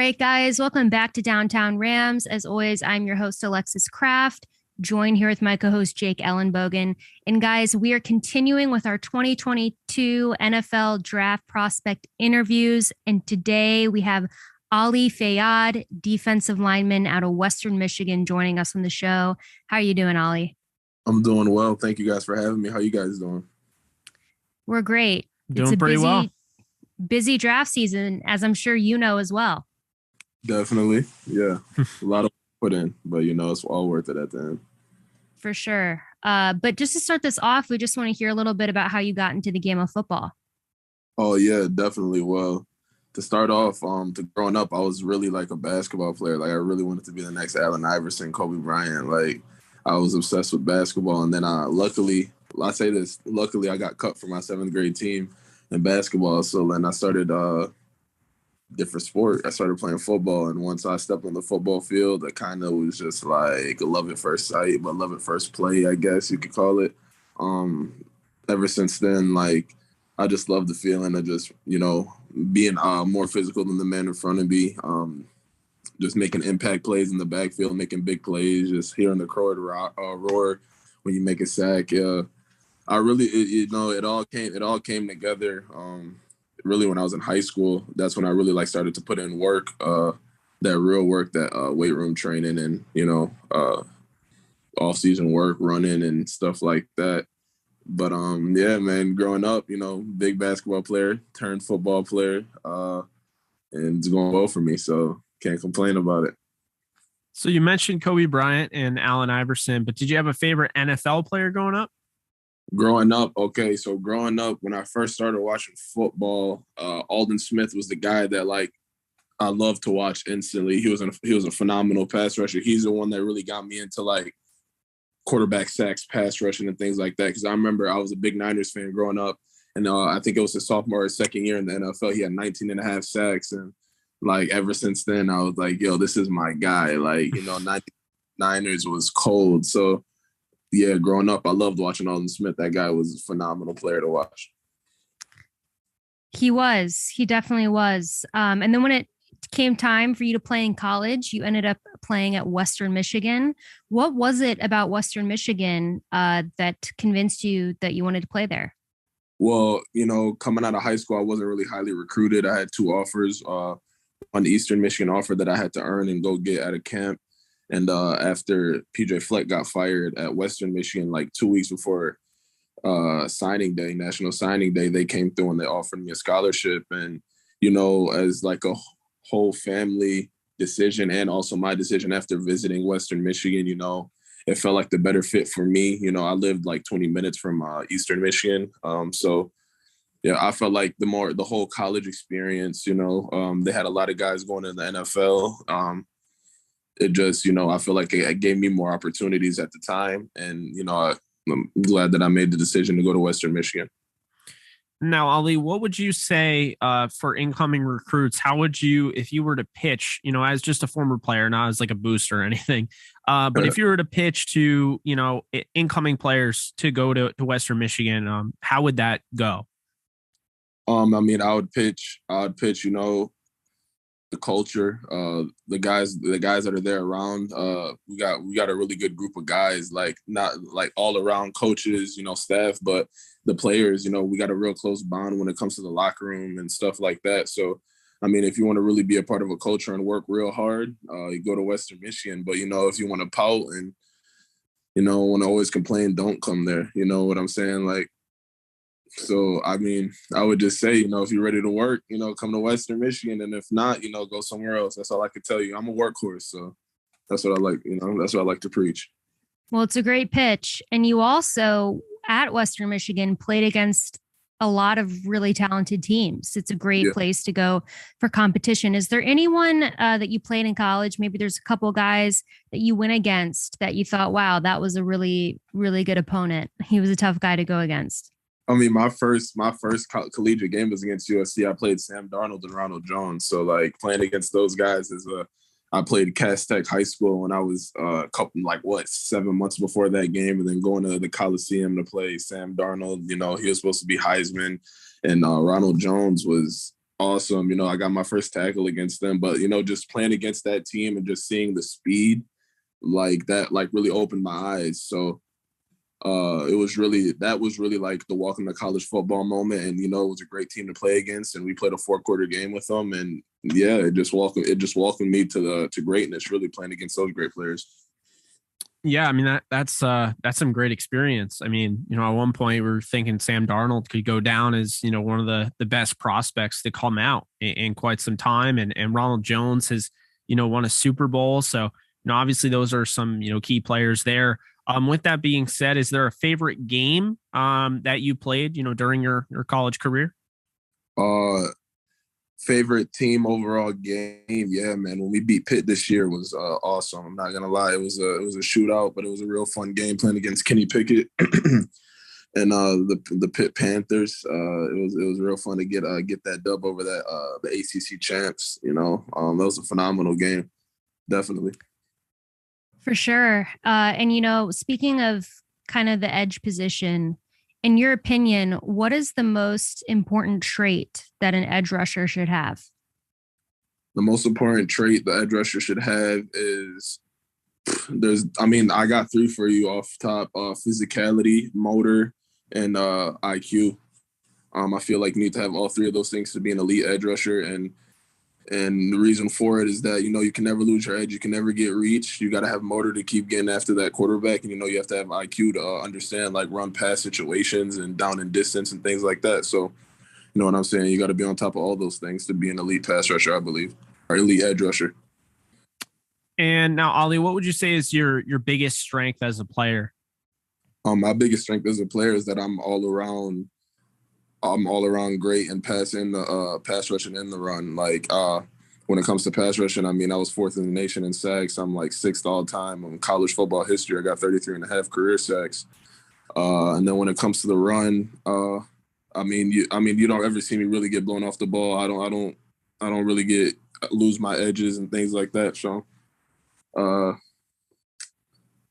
right, guys, welcome back to Downtown Rams. As always, I'm your host, Alexis Kraft, joined here with my co host, Jake Ellenbogen. And guys, we are continuing with our 2022 NFL draft prospect interviews. And today we have Ali Fayyad, defensive lineman out of Western Michigan, joining us on the show. How are you doing, Ali? I'm doing well. Thank you guys for having me. How you guys doing? We're great. Doing pretty well. Busy draft season, as I'm sure you know as well. Definitely. Yeah. A lot of put in, but it's all worth it at the end. For sure. But just to start this off, we just want to hear a little bit about how you got into the game of football. Oh yeah, definitely. Well, to start off, growing up, I was really like a basketball player. Like I really wanted to be the next Allen Iverson, Kobe Bryant. Like I was obsessed with basketball. And then luckily I got cut for my 7th grade team in basketball. So then I started different sport. I started playing football, and once I stepped on the football field, it kind of was just like a love at first sight, but love at first play, I guess you could call it. Ever since then, like I just love the feeling of just being more physical than the man in front of me. Just making impact plays in the backfield, making big plays, just hearing the crowd roar when you make a sack. I really, it all came together. Really when I was in high school, that's when I really started to put in work, that real work, that weight room training and, off season work, running and stuff like that. But yeah, man, growing up, big basketball player, turned football player, and it's going well for me. So can't complain about it. So you mentioned Kobe Bryant and Allen Iverson, but did you have a favorite NFL player growing up? Growing up, when I first started watching football, Aldon Smith was the guy that I loved to watch instantly. He was a phenomenal pass rusher. He's the one that really got me into quarterback sacks, pass rushing, and things like that. Because I remember I was a big Niners fan growing up, and I think it was his sophomore or second year in the NFL. He had 19 and a half sacks, and ever since then, I was like, yo, this is my guy. Niners was cold, so. Yeah, growing up, I loved watching Aldon Smith. That guy was a phenomenal player to watch. He was. He definitely was. And then when it came time for you to play in college, you ended up playing at Western Michigan. What was it about Western Michigan that convinced you that you wanted to play there? Well, coming out of high school, I wasn't really highly recruited. I had 2 offers. On the Eastern Michigan offer that I had to earn and go get at a camp. And after PJ Fleck got fired at Western Michigan, 2 weeks before signing day, National Signing Day, they came through and they offered me a scholarship. And, as a whole family decision and also my decision after visiting Western Michigan, it felt like the better fit for me. I lived 20 minutes from Eastern Michigan. So, yeah, I felt like the whole college experience, they had a lot of guys going in the NFL. It just, I feel like it gave me more opportunities at the time. And, I'm glad that I made the decision to go to Western Michigan. Now, Ali, what would you say for incoming recruits? How would you, if you were to pitch, as just a former player, not as a booster or anything, but if you were to pitch to, incoming players to go to Western Michigan, how would that go? I would pitch, the culture, the guys that are there around. We got a really good group of guys, not all around coaches, staff, but the players, we got a real close bond when it comes to the locker room and stuff like that. So, if you want to really be a part of a culture and work real hard, you go to Western Michigan. But, if you want to pout and, want to always complain, don't come there. You know what I'm saying? So, I would just say, if you're ready to work, come to Western Michigan. And if not, go somewhere else. That's all I could tell you. I'm a workhorse. So that's what I like, that's what I like to preach. Well, it's a great pitch. And you also, at Western Michigan, played against a lot of really talented teams. It's a great place to go for competition. Is there anyone that you played in college? Maybe there's a couple guys that you went against that you thought, wow, that was a really, really good opponent. He was a tough guy to go against. My first collegiate game was against USC. I played Sam Darnold and Ronald Jones. So playing against those guys I played Cass Tech High School when I was a couple 7 months before that game, and then going to the Coliseum to play Sam Darnold. He was supposed to be Heisman, and Ronald Jones was awesome. I got my first tackle against them, but just playing against that team and just seeing the speed like that, like really opened my eyes. So that was really like the welcome to college football moment. And, it was a great team to play against, and we played a 4-quarter game with them. And yeah, it just welcomed me to greatness, really playing against those great players. Yeah, I mean that's some great experience. I mean, at one point we were thinking Sam Darnold could go down as one of the best prospects to come out in quite some time, and Ronald Jones has won a Super Bowl, so obviously those are some key players there. With that being said, is there a favorite game that you played during your college career? Favorite team overall game, yeah, man. When we beat Pitt this year was awesome. I'm not gonna lie, it was a shootout, but it was a real fun game playing against Kenny Pickett and the Pitt Panthers. It was real fun to get that dub over the ACC champs. That was a phenomenal game, definitely. For sure. And speaking of kind of the edge position, in your opinion, what is the most important trait that an edge rusher should have? The most important trait the edge rusher should have is I got 3 for you off top: physicality, motor, and IQ. I feel like you need to have all 3 of those things to be an elite edge rusher. And the reason for it is that, you can never lose your edge. You can never get reach. You got to have motor to keep getting after that quarterback. And, you have to have IQ to understand, like, run pass situations and down and distance and things like that. So, you know what I'm saying? You got to be on top of all those things to be an elite pass rusher, I believe, or elite edge rusher. And now, Ali, what would you say is your biggest strength as a player? My biggest strength as a player is that I'm all around great in passing the pass rushing in the run. Like when it comes to pass rushing, I was 4th in the nation in sacks. I'm like 6th all time in college football history. I got 33.5 career sacks. And then when it comes to the run, you don't ever see me really get blown off the ball. I don't really lose my edges and things like that. So,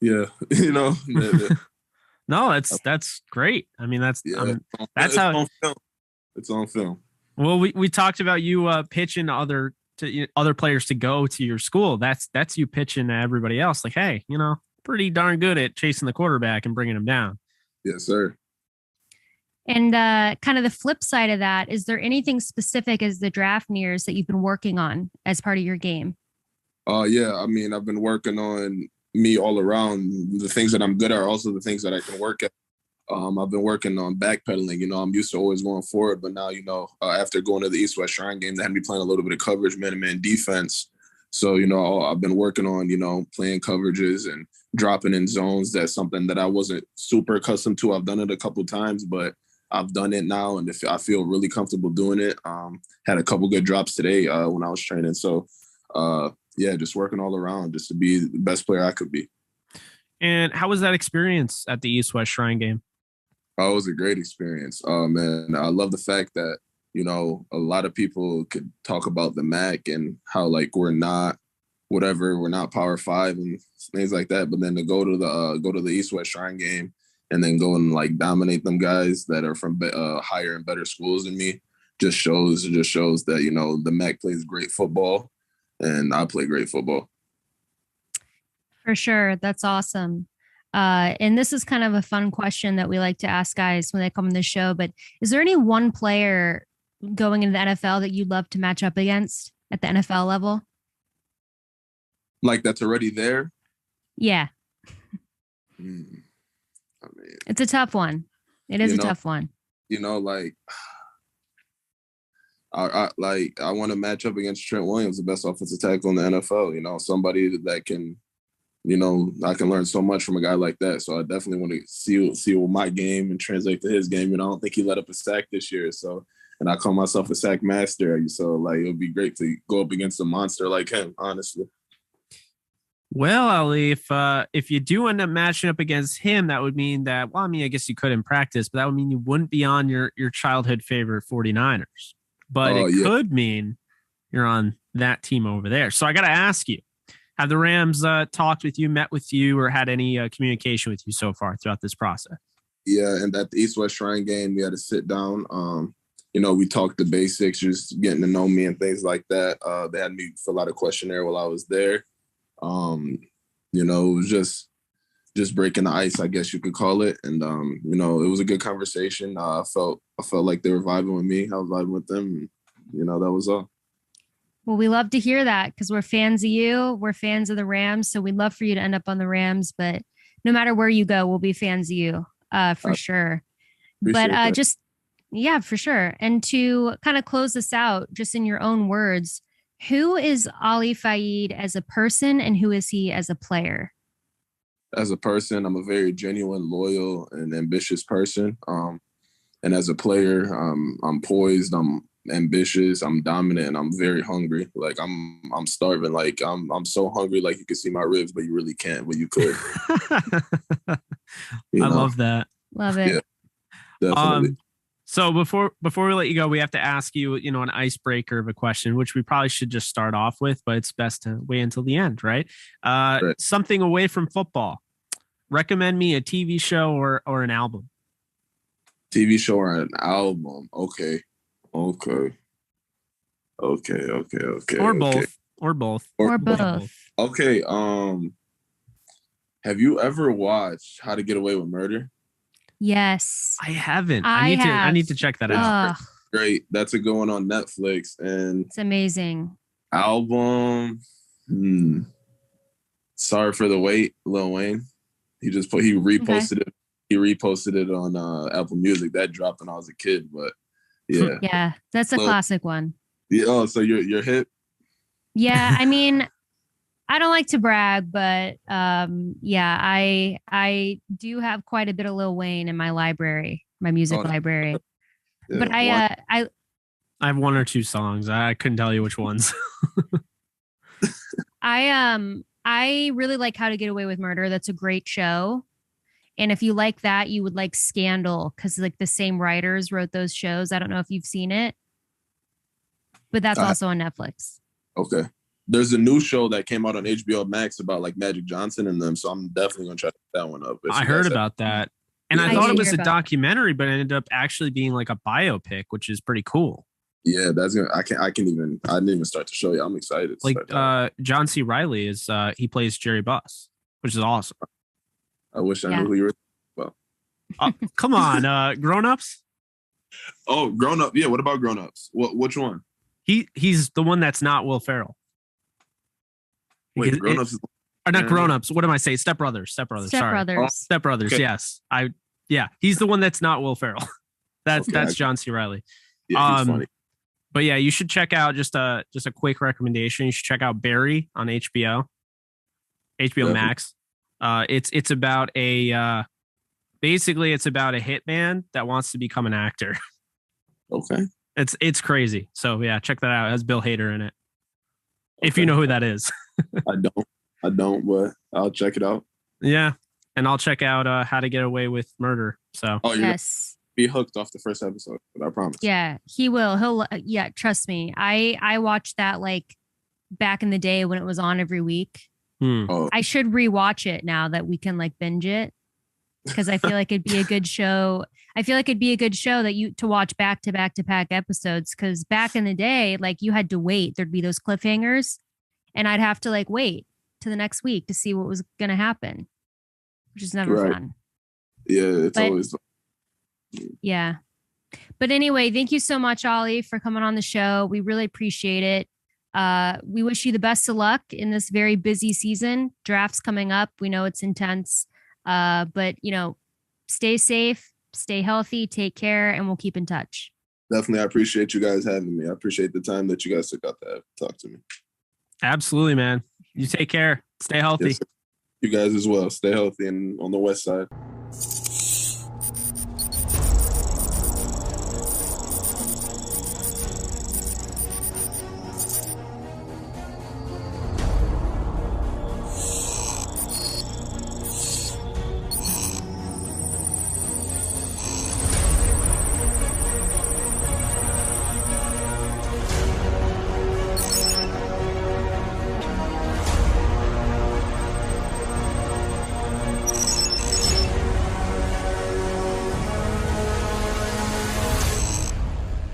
yeah, No, that's great. I mean, that's how it's on film. Well, we talked about you pitching other players to go to your school. That's you pitching to everybody else. Like, hey, pretty darn good at chasing the quarterback and bringing him down. Yes, sir. And kind of the flip side of that, is there anything specific as the draft nears that you've been working on as part of your game? Yeah, I've been working on me all around. The things that I'm good at are also the things that I can work at. I've been working on backpedaling. I'm used to always going forward, but now, after going to the East-West Shrine game, they had me playing a little bit of coverage, man-to-man defense. So, I've been working on, playing coverages and dropping in zones. That's something that I wasn't super accustomed to. I've done it a couple times, but I've done it now, and I feel really comfortable doing it. Had a couple good drops today when I was training. So, yeah, just working all around just to be the best player I could be. And how was that experience at the East-West Shrine game? Oh, it was a great experience. Man, I love the fact that, a lot of people could talk about the MAC and how, like, we're not Power 5 and things like that. But then to go to the East-West Shrine game and then go and, like, dominate them guys that are from higher and better schools than me just shows that, the MAC plays great football. And I play great football. For sure. That's awesome. And this is kind of a fun question that we like to ask guys when they come on the show, but is there any one player going into the NFL that you'd love to match up against at the NFL level? Like that's already there? Yeah. It's a tough one. It is a tough one. Like I want to match up against Trent Williams, the best offensive tackle in the NFL. Somebody that can, I can learn so much from a guy like that. So I definitely want to see my game and translate to his game. I don't think he let up a sack this year. So, and I call myself a sack master. So like, it would be great to go up against a monster like him, honestly. Well, Ali, if you do end up matching up against him, that would mean that, I guess you could in practice, but that would mean you wouldn't be on your childhood favorite 49ers. But could mean you're on that team over there. So I got to ask you, have the Rams talked with you, met with you, or had any communication with you so far throughout this process? Yeah, and at the East-West Shrine game, we had to sit down. we talked the basics, just getting to know me and things like that. They had me fill out a questionnaire while I was there. It was just breaking the ice, I guess you could call it. And it was a good conversation. I felt like they were vibing with me. I was vibing with them. And, that was all. Well, we love to hear that because we're fans of you. We're fans of the Rams. So we'd love for you to end up on the Rams. But no matter where you go, we'll be fans of you for sure. But yeah, for sure. And to kind of close this out, just in your own words, who is Ali Fayyad as a person and who is he as a player? As a person, I'm a very genuine, loyal, and ambitious person. And as a player, I'm poised, I'm ambitious, I'm dominant, and I'm very hungry. Like I'm starving. Like I'm so hungry, like you can see my ribs, but you really can't, but you could. I love that. Love it. Yeah, definitely. So before we let you go, we have to ask you, an icebreaker of a question, which we probably should just start off with, but it's best to wait until the end, right? Right. Something away from football. Recommend me a TV show or an album. TV show or an album. Okay. Or both. Okay. Have you ever watched How to Get Away with Murder? Yes. I haven't. I need to check that out. Great. That's a good one on Netflix. And it's amazing. Album. Sorry for the Wait, Lil Wayne. He reposted it. He reposted it on Apple Music. That dropped when I was a kid, but yeah. Yeah, that's a classic one. Yeah. Oh, so you're hip? Yeah, I mean, I don't like to brag, but yeah, I do have quite a bit of Lil Wayne in my library, my music library. Yeah, but I have one or two songs. I couldn't tell you which ones. I really like How to Get Away with Murder. That's a great show. And if you like that, you would like Scandal because like the same writers wrote those shows. I don't know if you've seen it, but that's also on Netflix. Okay. There's a new show that came out on HBO Max about like Magic Johnson and them. So I'm definitely going to try to pick that one up. I heard about that. And I thought it was a documentary, but it ended up actually being like a biopic, which is pretty cool. Yeah, I didn't even start to show you. I'm excited. Like John C. Reilly he plays Jerry Buss, which is awesome. I wish I knew who you were about. Come on, Grown Ups? Oh, Grown Up. Yeah, what about Grown Ups? Which one? He's the one that's not Will Ferrell. Wait, Grown Ups not Grown Ups. What am I saying? Step Brothers. Step Brothers. Step Brothers. Okay. Yes. He's the one that's not Will Ferrell. That's John C. Reilly. Yeah, he's funny. But yeah, you should check out just a quick recommendation. You should check out Barry on HBO Max. It's about basically it's about a hitman that wants to become an actor. Okay. It's crazy. So yeah, check that out. It has Bill Hader in it. Okay. If you know who that is. I don't, but I'll check it out. Yeah. And I'll check out How to Get Away with Murder. So yes. Be hooked off the first episode, but I promise. Yeah, he will. He'll trust me. I watched that like back in the day when it was on every week. Oh. I should rewatch it now that we can like binge it because I feel like it'd be a good show. I feel like it'd be a good show to watch back to back episodes because back in the day, like you had to wait. There'd be those cliffhangers, and I'd have to like wait to the next week to see what was going to happen, which is never fun. Yeah, always. Yeah. But anyway, thank you so much, Ali, for coming on the show. We really appreciate it. We wish you the best of luck in this very busy season. Draft's coming up. We know it's intense. But stay safe, stay healthy, take care, and we'll keep in touch. Definitely. I appreciate you guys having me. I appreciate the time that you guys took out to talk to me. Absolutely, man. You take care. Stay healthy. Yes, you guys as well. Stay healthy and on the west side.